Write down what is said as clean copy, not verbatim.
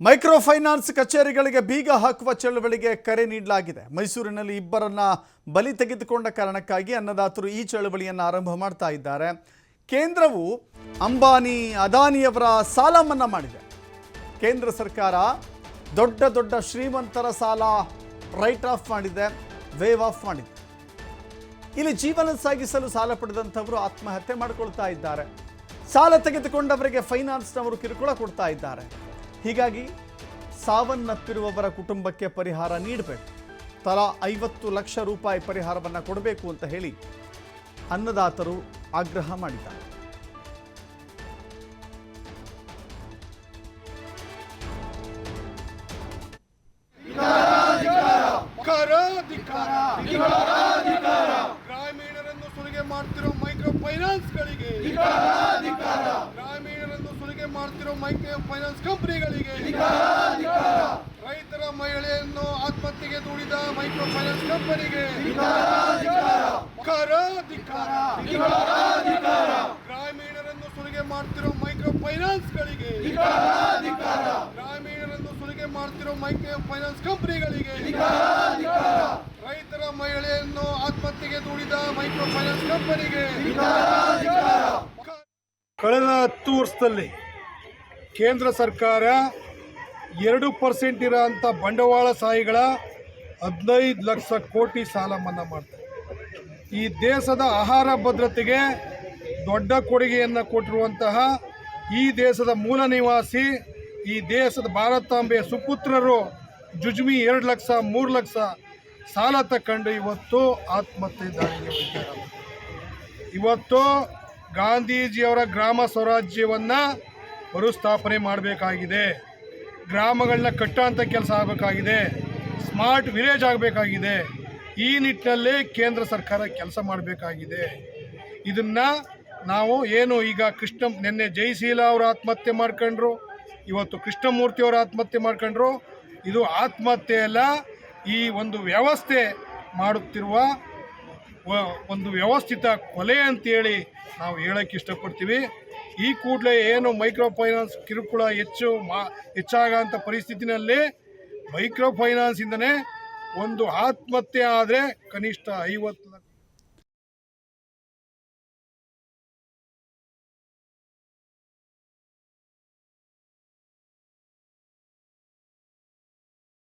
Micro finance ಕಚೇರಿಗಳಿಗೆ ಬೀಗ ಹಾಕುವ ಚಳವಳಿಗೆ ಕರೆ ನೀಡಲಾಗಿದೆ. ಮೈಸೂರಿನಲ್ಲಿ ಇಬ್ಬರನ್ನ ಬಲಿ ತೆಗೆದುಕೊಂಡ ಕಾರಣಕ್ಕಾಗಿ ಅನ್ನದಾತರು ಈ ಚಳವಳಿಯನ್ನು ಆರಂಭ ಮಾಡ್ತಾ ಇದ್ದಾರೆ. ಕೇಂದ್ರವು ಅಂಬಾನಿ ಅದಾನಿಯವರ ಸಾಲ ಮನ್ನಾ ಮಾಡಿದೆ. ಕೇಂದ್ರ ಸರ್ಕಾರ ದೊಡ್ಡ ದೊಡ್ಡ ಶ್ರೀಮಂತರ ಸಾಲ ರೈಟ್ ಆಫ್ ಮಾಡಿದೆ, ವೇವ್ ಆಫ್ ಮಾಡಿದೆ. ಇಲ್ಲಿ ಜೀವನ ಸಾಗಿಸಲು ಸಾಲ ಪಡೆದಂಥವರು ಆತ್ಮಹತ್ಯೆ ಮಾಡಿಕೊಳ್ತಾ ಇದ್ದಾರೆ. ಸಾಲ ತೆಗೆದುಕೊಂಡವರಿಗೆ ಫೈನಾನ್ಸ್ನವರು ಕಿರುಕುಳ ಕೊಡ್ತಾ ಇದ್ದಾರೆ. ಹೀಗಾಗಿ ಸಾವನ್ನಪ್ಪಿರುವವರ ಕುಟುಂಬಕ್ಕೆ ಪರಿಹಾರ ನೀಡಬೇಕು, ತಲಾ 50 ಲಕ್ಷ ರೂಪಾಯಿ ಪರಿಹಾರವನ್ನು ಕೊಡಬೇಕು ಅಂತ ಹೇಳಿ ಅನ್ನದಾತರು ಆಗ್ರಹ ಮಾಡಿದ್ದಾರೆ. ಗ್ರಾಮೀಣರನ್ನು ಸುಲಿಗೆ ಮಾಡ್ತಿರೋ ಮೈಕ್ರೋ ಫೈನಾನ್ಸ್ಗಳಿಗೆ, ಗ್ರಾಮೀಣರನ್ನು ಸುಲಿಗೆ ಮಾಡ್ತಿರೋ ಮೈಕ್ರೋ ಫೈನಾನ್ಸ್ ಕಂಪನಿಗಳಿಗೆ, ರೈತರ ಮಹಿಳೆಯನ್ನು ಆತ್ಮಹತ್ಯೆಗೆ ದೂಡಿದ ಮೈಕ್ರೋ ಫೈನಾನ್ಸ್ ಕಂಪನಿಗೆ ಗ್ರಾಮೀಣರನ್ನು ಸುಲಿಗೆ ಮಾಡ್ತಿರೋ ಮೈಕ್ರೋ ಫೈನಾನ್ಸ್ಗಳಿಗೆ, ಗ್ರಾಮೀಣರನ್ನು ಸುಲಿಗೆ ಮಾಡ್ತಿರೋ ಮೈಕ್ರೋ ಫೈನಾನ್ಸ್ ಕಂಪನಿಗಳಿಗೆ, ರೈತರ ಮಹಿಳೆಯನ್ನು ಆತ್ಮಹತ್ಯೆಗೆ ದೂಡಿದ ಮೈಕ್ರೋ ಫೈನಾನ್ಸ್ ಕಂಪನಿಗೆ. ಕಳೆದ 10 ವರ್ಷದಲ್ಲಿ ಕೇಂದ್ರ ಸರ್ಕಾರ 2% ಇರೋಂಥ ಬಂಡವಾಳಶಾಹಿಗಳ 15 ಲಕ್ಷ ಕೋಟಿ ಸಾಲ ಮನ್ನಾ ಮಾಡ್ತಾರೆ. ಈ ದೇಶದ ಆಹಾರ ಭದ್ರತೆಗೆ ದೊಡ್ಡ ಕೊಡುಗೆಯನ್ನು ಕೊಟ್ಟಿರುವಂತಹ ಈ ದೇಶದ ಮೂಲ ನಿವಾಸಿ, ಈ ದೇಶದ ಭಾರತಾಂಬೆಯ ಸುಪುತ್ರರು ಜುಜ್ಮಿ 2 ಲಕ್ಷ 3 ಲಕ್ಷ ಸಾಲ ತಕೊಂಡು ಇವತ್ತು ಆತ್ಮಹತ್ಯೆ ದಾರಿಗೆ ಹೋಗಿದ್ದಾರೆ. ಇವತ್ತು ಗಾಂಧೀಜಿಯವರ ಗ್ರಾಮ ಸ್ವರಾಜ್ಯವನ್ನು ಮರುಸ್ಥಾಪನೆ ಮಾಡಬೇಕಾಗಿದೆ. ಗ್ರಾಮಗಳನ್ನ ಕಟ್ಟೋಂಥ ಕೆಲಸ ಆಗಬೇಕಾಗಿದೆ. ಸ್ಮಾರ್ಟ್ ವಿಲೇಜ್ ಆಗಬೇಕಾಗಿದೆ. ಈ ನಿಟ್ಟಿನಲ್ಲಿ ಕೇಂದ್ರ ಸರ್ಕಾರ ಕೆಲಸ ಮಾಡಬೇಕಾಗಿದೆ. ಇದನ್ನು ನಾವು ಏನು ಈಗ ನಿನ್ನೆ ಜಯಶೀಲ ಅವರು ಆತ್ಮಹತ್ಯೆ ಮಾಡ್ಕೊಂಡ್ರು, ಇವತ್ತು ಕೃಷ್ಣಮೂರ್ತಿಯವರು ಆತ್ಮಹತ್ಯೆ ಮಾಡ್ಕೊಂಡ್ರು. ಇದು ಆತ್ಮಹತ್ಯೆ ಅಲ್ಲ, ಈ ಒಂದು ವ್ಯವಸ್ಥೆ ಮಾಡುತ್ತಿರುವ ಒಂದು ವ್ಯವಸ್ಥಿತ ಕೊಲೆ ಅಂತೇಳಿ ನಾವು ಹೇಳೋಕ್ಕೆ ಇಷ್ಟಪಡ್ತೀವಿ. ಈ ಕೂಡಲೇ ಏನು ಮೈಕ್ರೋ ಫೈನಾನ್ಸ್ ಕಿರುಕುಳ ಹೆಚ್ಚಾಗೋಂಥ ಪರಿಸ್ಥಿತಿನಲ್ಲಿ ಮೈಕ್ರೋ ಫೈನಾನ್ಸಿಂದನೇ ಒಂದು ಆತ್ಮಹತ್ಯೆ ಆದರೆ ಕನಿಷ್ಠ 50 ಲಕ್ಷ